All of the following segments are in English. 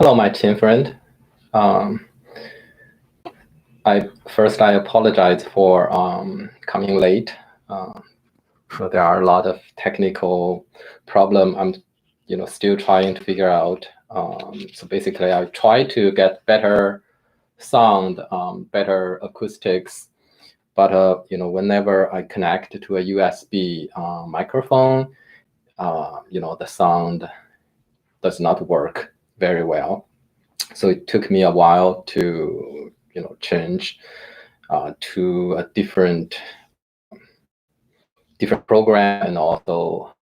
Hello, my team friend. I apologize for coming late. So there are a lot of technical problem. I'm, still trying to figure out. So basically, I try to get better sound, better acoustics, but whenever I connect to a USB microphone, the sound does not work very well. So it took me a while to change to a different program, and also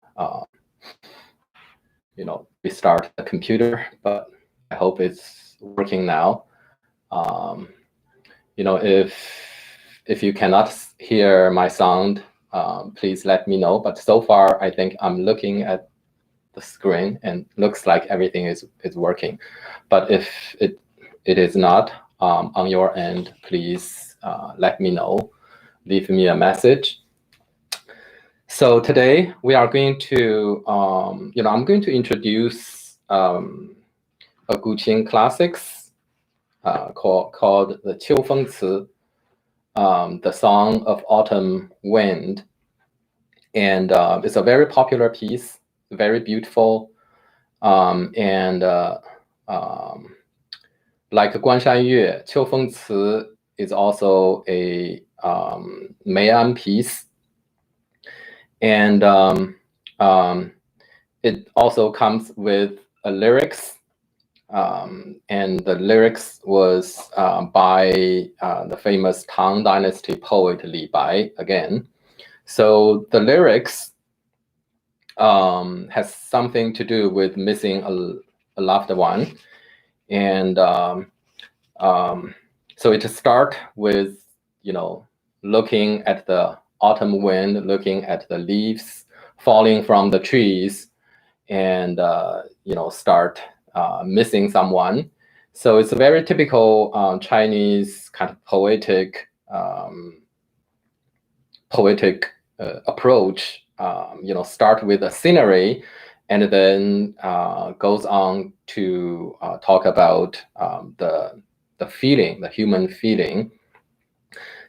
restart the computer. But I hope it's working now. If you cannot hear my sound, please let me know. But so far, I think I'm looking at the screen and looks like everything is working. But if it is not on your end, please let me know. Leave me a message. So today we are going to, I'm going to introduce a Guqin Classics called the Qiufengci, the Song of Autumn Wind. And it's a very popular piece, very beautiful. And like Guanshan Yue, Qiufengci is also a Meian piece. And it also comes with a lyrics. And the lyrics was by the famous Tang Dynasty poet Li Bai again. So the lyrics has something to do with missing a loved one. And so it starts with, looking at the autumn wind, looking at the leaves falling from the trees, and, start missing someone. So it's a very typical Chinese kind of poetic approach. Start with a scenery, and then goes on to talk about the feeling, the human feeling,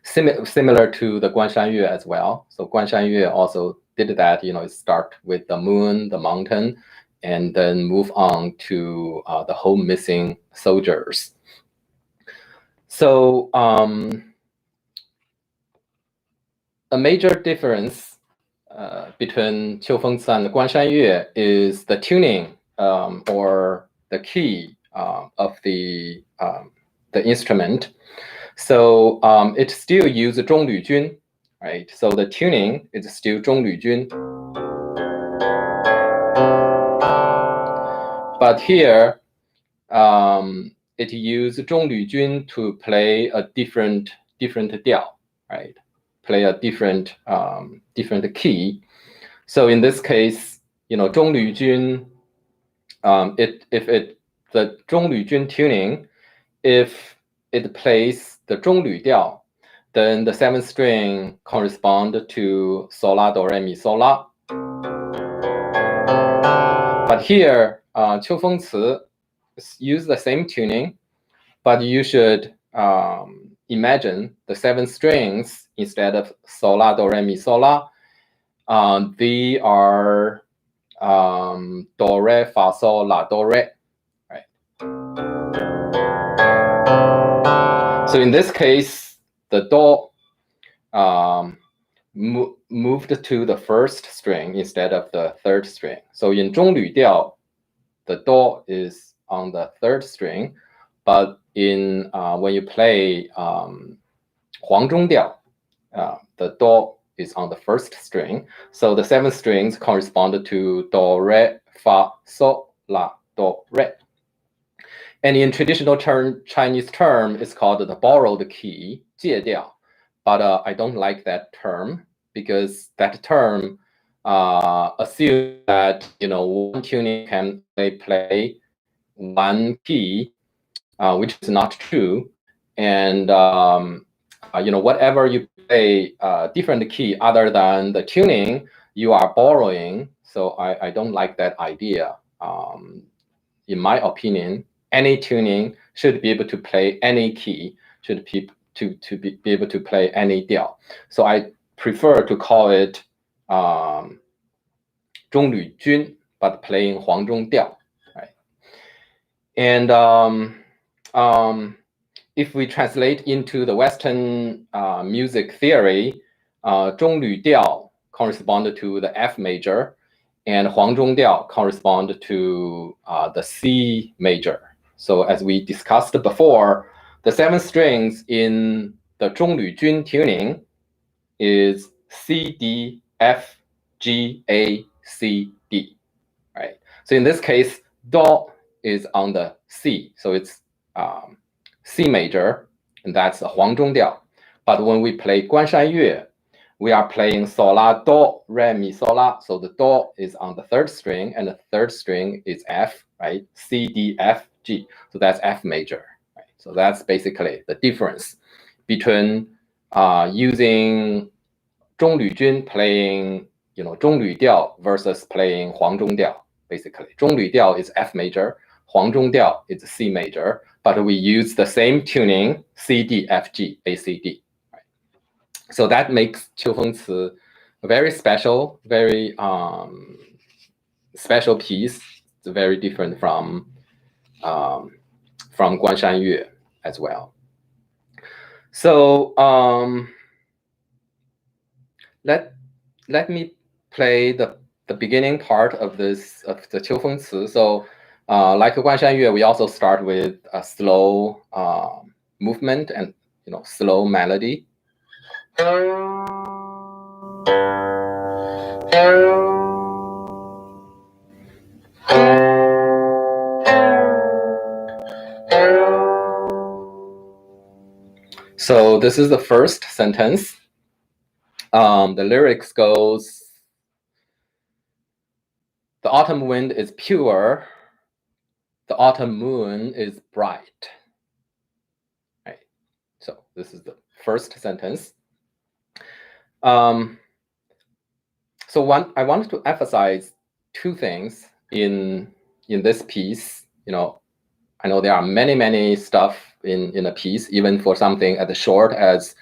similar to the Guanshan Yue as well. So Guanshan Yue also did that. It start with the moon, the mountain, and then move on to the whole missing soldiers. So a major difference between Qiufengci and Guanshan Yue is the tuning or the key of the instrument. So it still uses Zhonglü Jun, right? So the tuning is still Zhonglü Jun. But here, it uses Zhonglü Jun to play a different diao, right? Play a different key. So in this case, Zhonglü Jun, the Zhonglü Jun tuning, if it plays the Zhonglü diao, then the seventh string correspond to sol la do re mi sol la. But here, Qiufengci use the same tuning, but you should imagine the seven strings instead of sol la do re mi sol la. They are do re fa sol la do re, right? So in this case, the do moved to the first string instead of the third string. So in Zhonglü diao, the do is on the third string, but in when you play Huangzhong diao, the do is on the first string. So the seven strings correspond to do, re, fa, sol, la, do, re. And in traditional Chinese term, it's called the borrowed key, 借调. But I don't like that term, because that term assumes that one tuning can play one key, which is not true. And whatever you play different key other than the tuning, you are borrowing. So I don't like that idea. In my opinion, any tuning, should be able to play any key, should be able to play any diao. So I prefer to call it 中吕军, but playing 黄中调, right? And if we translate into the Western music theory, 中吕调 correspond to the F major, and 黄中调 correspond to the C major. So as we discussed before, the 7 strings in the 中吕军 tuning is C, D, F, G, A, C, D, right? So in this case, do is on the C, so it's C major, and that's the 黄中调. But when we play 关山乐, we are playing sol, la, do, re, mi, sol, la. So the do is on the 3rd string, and the 3rd string is F, right? C, D, F, G. So that's F major, right? So that's basically the difference between using 中吕军 playing, 中吕调 versus playing 黄中调. Basically, 中吕调 is F major, 黄中调 is C major, but we use the same tuning, C, D, F, G, A, C, D. Right? So that makes 秋风词 a very special, very special piece. It's very different from 关山乐 as well. So let me play the beginning part of the 秋风词. So like 关山乐, we also start with a slow movement and slow melody. So this is the first sentence. The lyrics goes, the autumn wind is pure, the autumn moon is bright. Right. So this is the first sentence. So I wanted to emphasize 2 things in this piece. I know there are many stuff in a piece, even for something as short as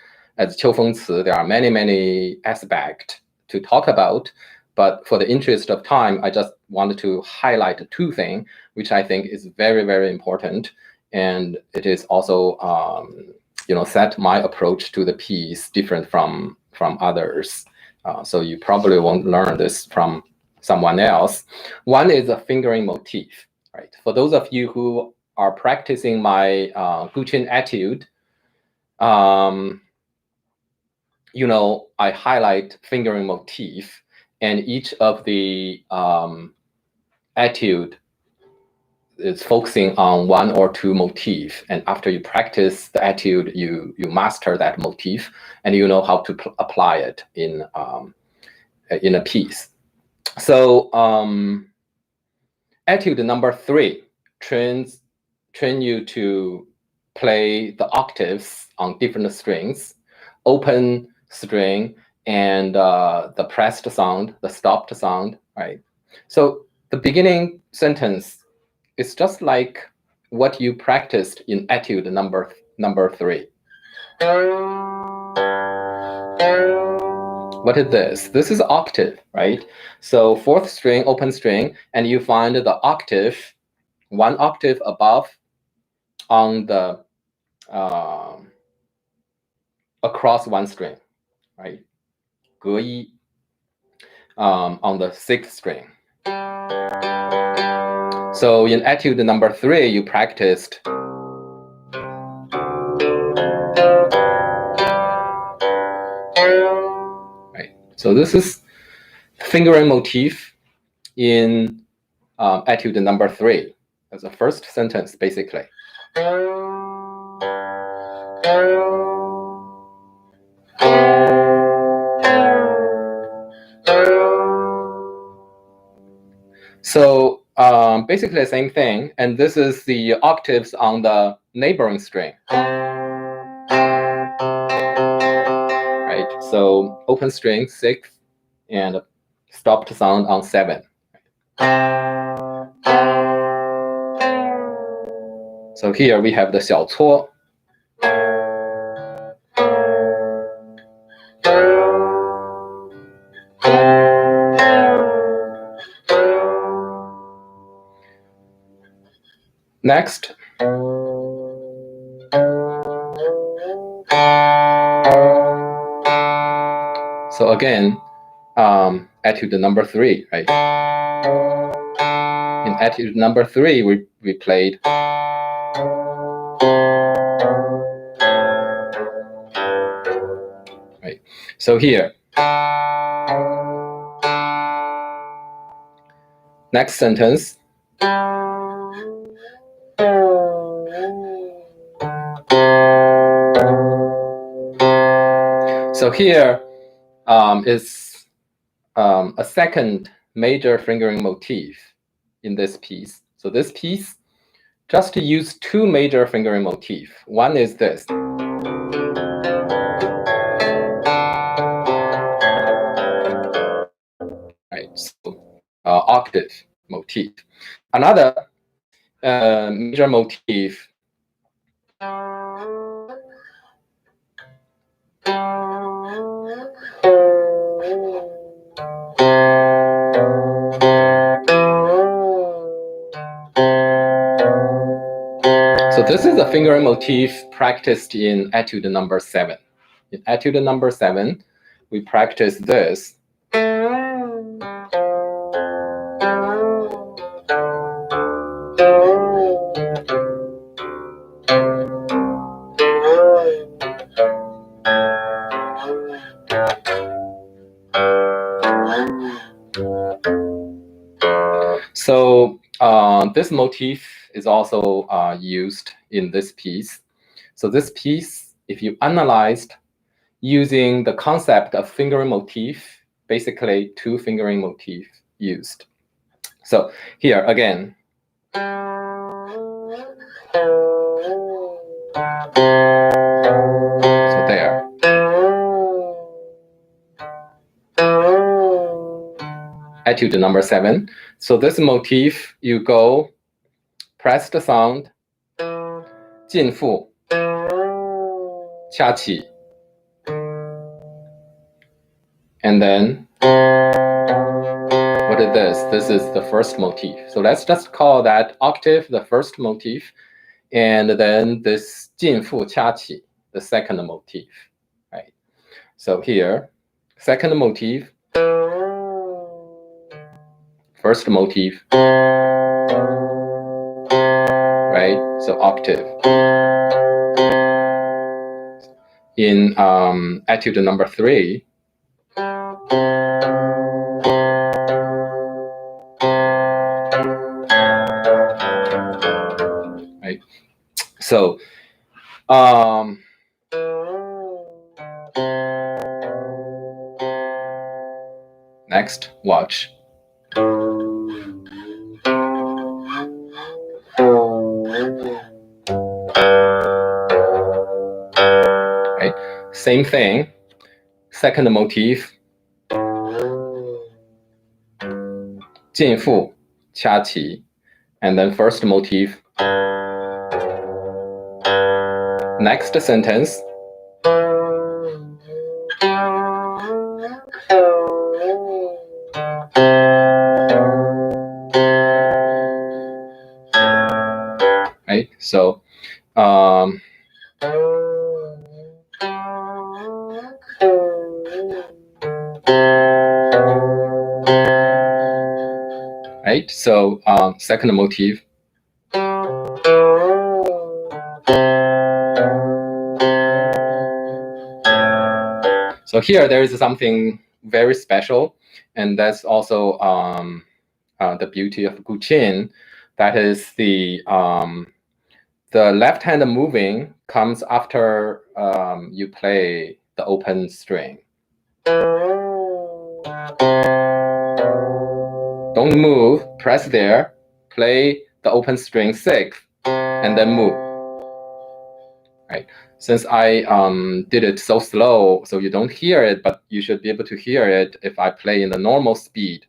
秋风词, there are many aspects to talk about. But for the interest of time, I just wanted to highlight 2 things, which I think is very important. And it is also, set my approach to the piece different from others. So you probably won't learn this from someone else. One is a fingering motif, right? For those of you who are practicing my Guqin etude, I highlight fingering motif, and each of the etude is focusing on 1 or 2 motifs. And after you practice the etude, you master that motif, and you know how to apply it in a piece. So etude number 3 train you to play the octaves on different strings, open string, and the pressed sound, the stopped sound, right? So the beginning sentence is just like what you practiced in etude number 3. What is this? This is octave, right? So 4th string, open string, and you find the octave 1 octave above on the across 1 string, right? 隔一 on the 6th string. So in etude number 3, you practiced right. So this is fingering motif in etude number 3 as the first sentence, basically. So basically the same thing, and this is the octaves on the neighboring string. Right, so open string 6 and stopped sound on 7. So here we have the 小搓. Next, so again, etude number 3, right? In etude number 3, we played right. So here, next sentence. So here is a second major fingering motif in this piece. So this piece just use 2 major fingering motifs. One is this. Right, so octave motif. Another major motif so this is a fingering motif practiced in etude number 7. In etude number 7, we practice this. So this motif is also used in this piece. So this piece, if you analyzed using the concept of fingering motif, basically 2 fingering motif used. So here again. So there. Etude number 7. So this motif, you go press the sound, 进腹, 掐起, and then what is this? This is the first motif. So let's just call that octave the first motif, and then this 进腹掐起, the second motif, right? So here, second motif, first motif, right? So octave. In etude number 3, right? So next, watch. Right? Same thing. Second motif, 进腹掐起, and then first motif. Next sentence. Right? So right? So second motif. So here there is something very special, and that's also the beauty of Guqin. That is the left hand moving comes after you play the open string. Don't move, press there, play the open string 6, and then move. Right. Since I did it so slow, so you don't hear it, but you should be able to hear it if I play in the normal speed.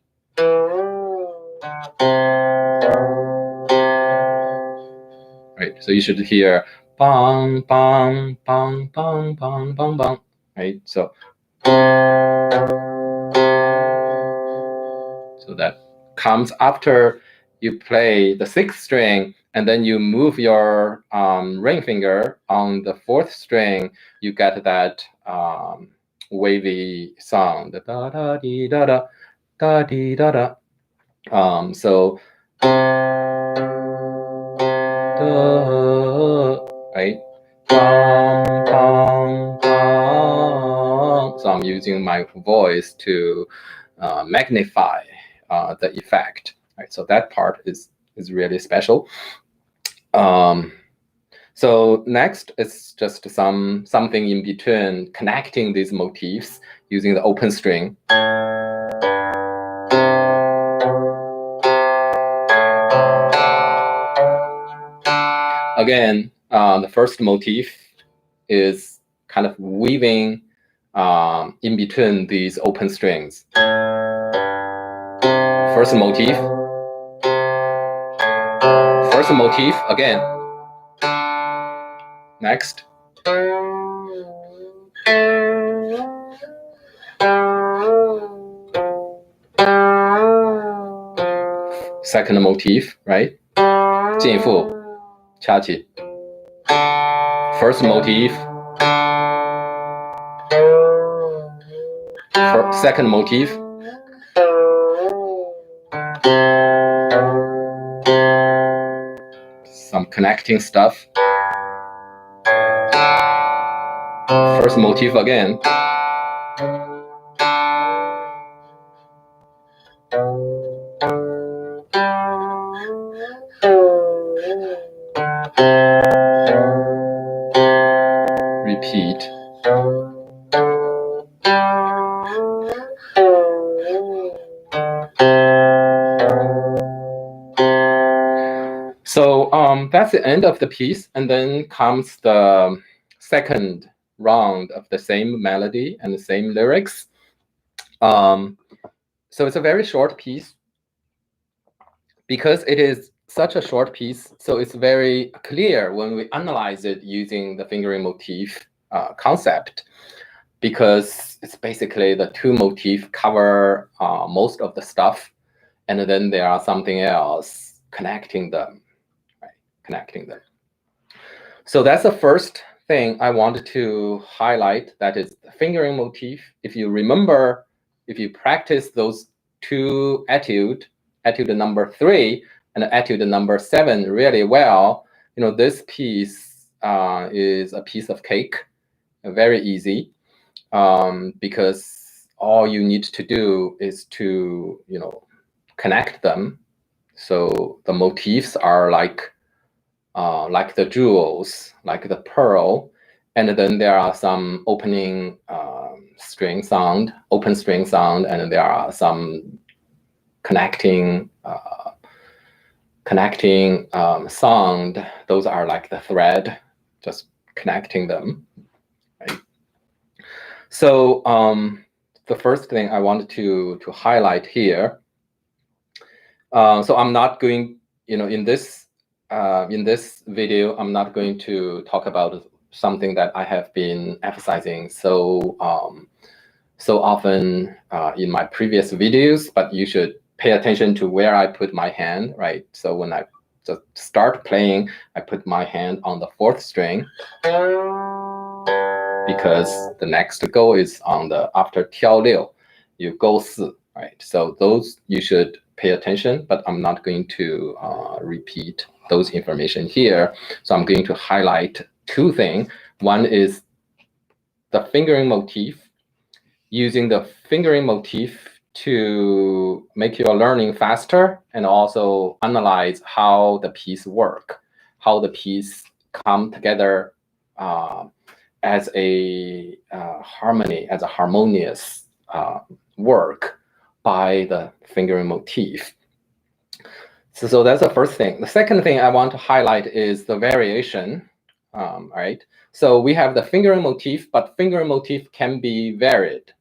Right. right? So you should hear bang, bang, bang, bang, bang, bang, bang, right? So that comes after you play the 6th string, and then you move your ring finger on the 4th string, you get that wavy sound, da da dee da da, da dee da da. So right, bang, bang, bang. So I'm using my voice to magnify the effect. Right, so that part is really special. So next is just something in between, connecting these motifs using the open string. Again, the first motif is kind of weaving in between these open strings. First motif again. Next. Second motif, right? 进复掐起. First motif. Second motif. Some connecting stuff. First motif again. Repeat. So that's the end of the piece, and then comes the second round of the same melody and the same lyrics. So it's a very short piece. Because it is such a short piece, so it's very clear when we analyze it using the fingering motif concept, because it's basically the two motifs cover most of the stuff, and then there are something else connecting them, right? Connecting them. So that's the first thing I wanted to highlight, that is the fingering motif. If you remember, if you practice those two etude number 3 and etude number 7 really well, you know, this piece is a piece of cake, very easy, because all you need to do is to, you know, connect them. So the motifs are like the jewels, like the pearl, and then there are some opening string sound, open string sound, and there are some connecting sound. Those are like the thread, just connecting them, right? So the first thing I wanted to highlight here. So I'm not going, you know, in this video, I'm not going to talk about something that I have been emphasizing so often in my previous videos, but you should pay attention to where I put my hand, right? So when I just start playing, I put my hand on the 4th string, because the next go is on the after 挑6, you go 4, right? So those you should pay attention, but I'm not going to repeat those information here. So I'm going to highlight two things. One is the fingering motif, using the fingering motif to make your learning faster, and also analyze how the piece work, how the piece come together as a harmony, as a harmonious work by the fingering motif. So that's the first thing. The second thing I want to highlight is the variation. Right. So we have the fingering motif, but fingering motif can be varied.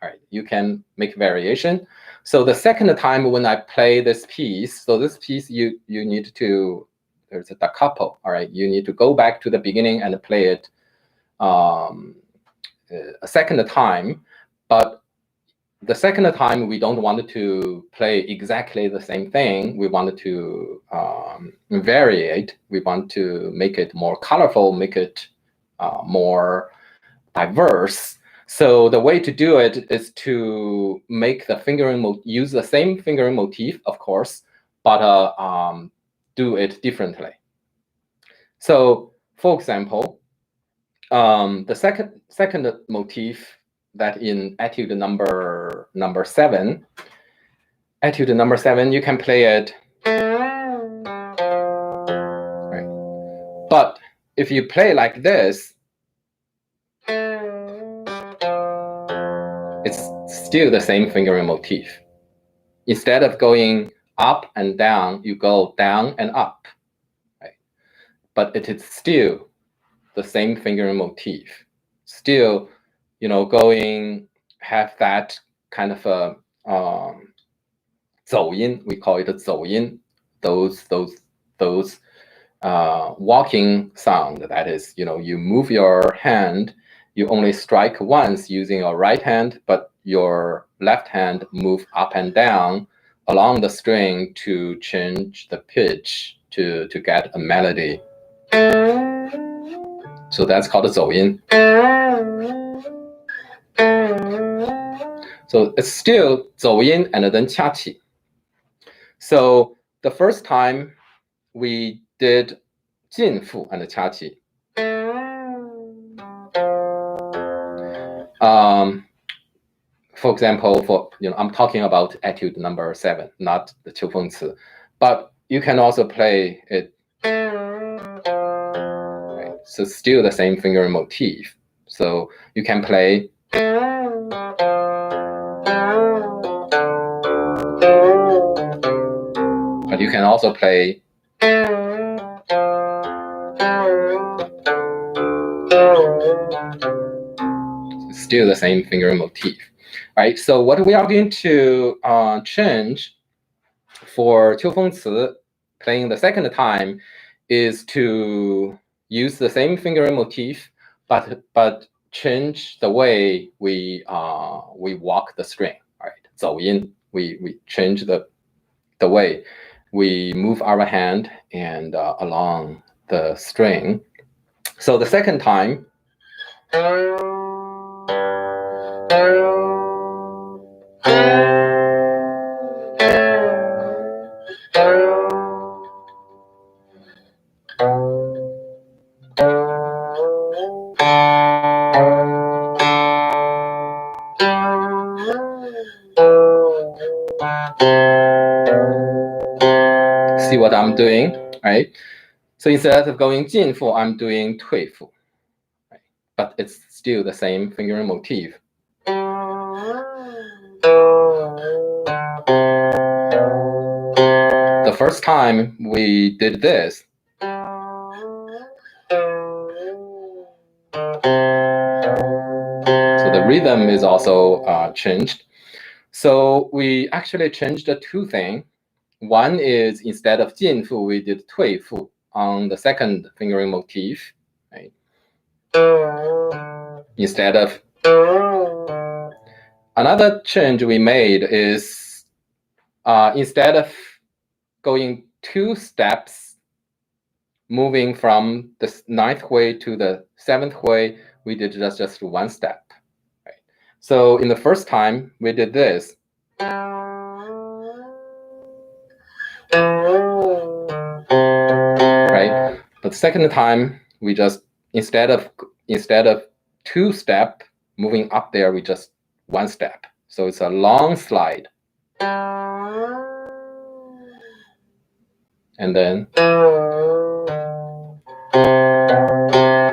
All right, you can make variation. So the second time when I play this piece, so this piece you need to there's a da capo. All right, you need to go back to the beginning and play it a second time. But the second time, we don't want to play exactly the same thing. We wanted to vary it. We want to make it more colorful, make it more diverse. So the way to do it is to make the fingering use the same fingering motif, of course, but do it differently. So, for example, the second motif that in etude number 7, etude number 7, you can play it. Right. But if you play like this, it's still the same fingering motif. Instead of going up and down, you go down and up, right? But it is still the same fingering motif. Still, going have that kind of a 走音. We call it 走音. Those walking sound. That is, you move your hand. You only strike once using your right hand, but your left hand move up and down along the string to change the pitch to get a melody. So that's called 走音. So it's still 走音 and then 掐起. So the first time we did 进腹 and 掐起. For example, I'm talking about etude number 7, not the Qiufengci, but you can also play it. Right? So still the same fingering motif. So you can play. But you can also play. Still the same fingering motif. Right, so what we are going to change for Qiufengci playing the second time is to use the same fingering motif, but change the way we walk the string. Right, 走音. We change the way we move our hand and along the string. So the second time. See what I'm doing, right? So instead of going 进腹, I'm doing 退腹, right? But it's still the same fingering motif. The first time we did this, so the rhythm is also changed. So we actually changed the two things. One is instead of 进腹, we did 退腹 on the second fingering motif, right? Instead of. Another change we made is instead of going 2 steps, moving from the 9th hui to the 7th hui, we did just 1 step. Right? So in the first time, we did this. Right? But the second time, we just instead of 2 step moving up there, we just 1 step. So it's a long slide. And then,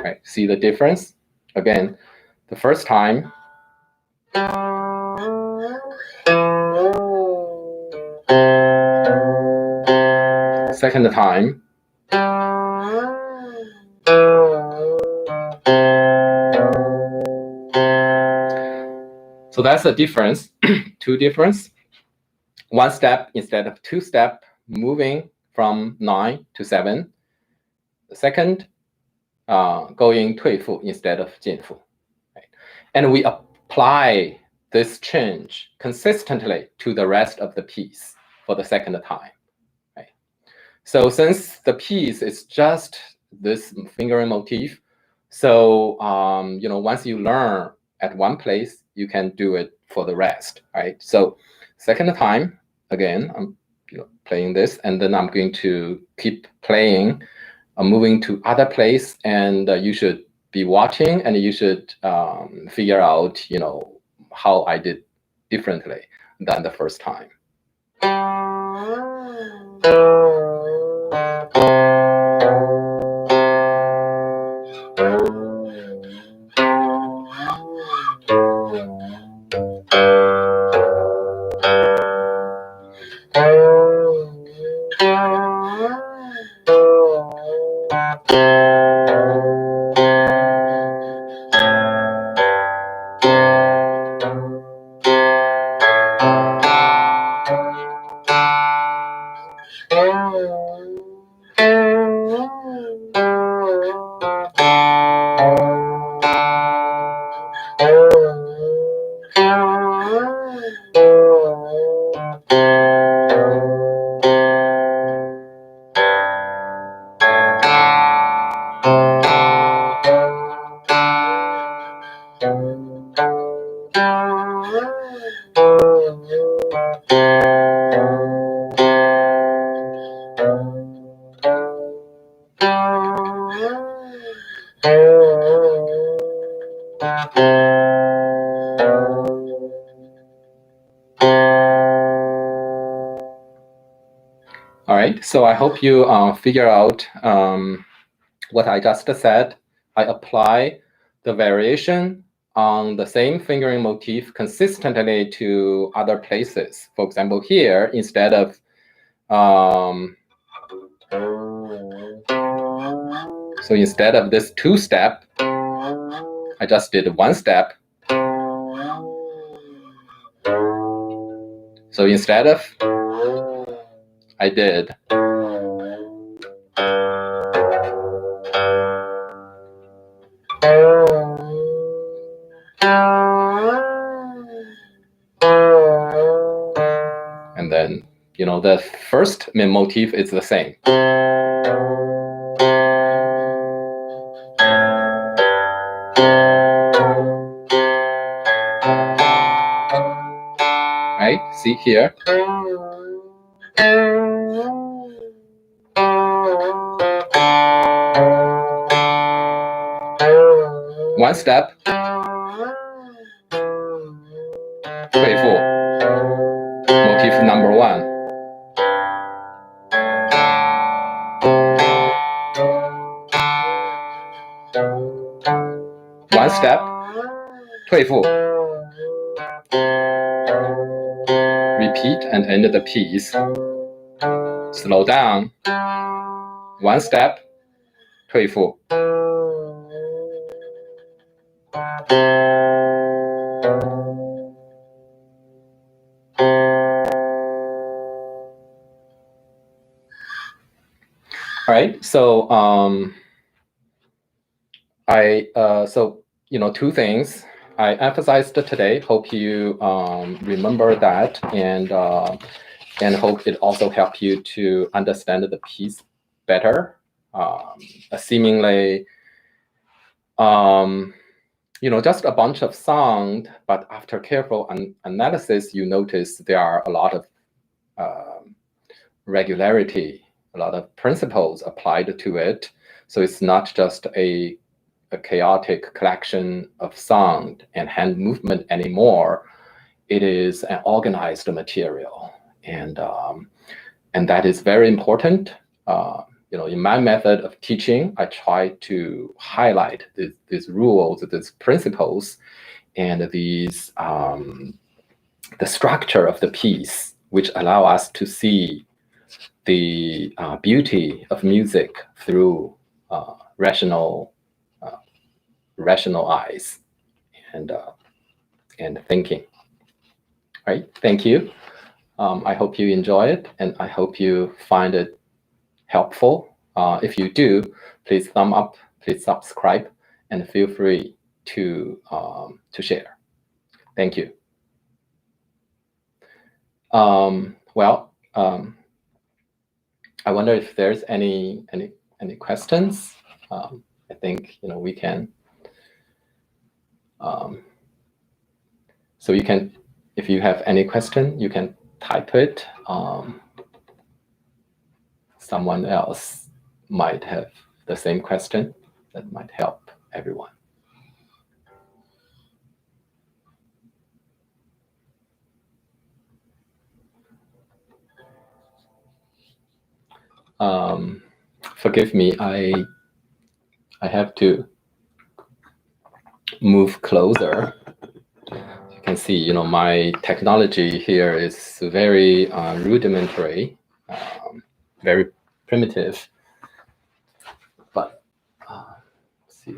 right, see the difference? Again, the first time, second time, so that's the difference. 2 difference. 1 step instead of 2 step, moving from 9 to 7. second going 退复 instead of 进复, right? And we apply this change consistently to the rest of the piece for the second time, right? So since the piece is just this fingering motif, so once you learn at one place, you can do it for the rest, right? So second time, again, I'm playing this, and then I'm going to keep playing, moving to other place, and you should be watching, and you should figure out, how I did differently than the first time. All right, so I hope you figure out what I just said. I apply the variation on the same fingering motif consistently to other places. For example, here, instead of so instead of this two-step, I just did one step. So instead of, I did and then, the first motif is the same. Right? See here. One step. 退复 motif number one. One step. 退复 Repeat and end the piece. Slow down. One step. 退复 All right, so two things I emphasized today. Hope you remember that, and hope it also helped you to understand the piece better. Seemingly, just a bunch of sound, but after careful analysis, you notice there are a lot of regularity, a lot of principles applied to it. So it's not just a chaotic collection of sound and hand movement anymore. It is an organized material, and that is very important. In my method of teaching, I try to highlight these rules, these principles, and these the structure of the piece, which allow us to see the beauty of music through rational eyes and thinking. Right? Thank you. I hope you enjoy it, and I hope you find it helpful. If you do, please thumb up, please subscribe, and feel free to share. Thank you. I wonder if there's any questions. I think we can. So you can, if you have any question, you can type it. Someone else might have the same question that might help everyone. Forgive me, I have to move closer. You can see, my technology here is very rudimentary, very primitive. But let's see.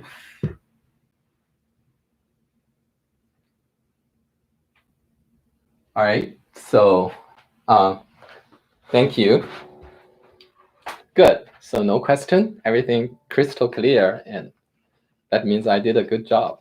All right, so thank you. Good. So no question, everything crystal clear, and that means I did a good job.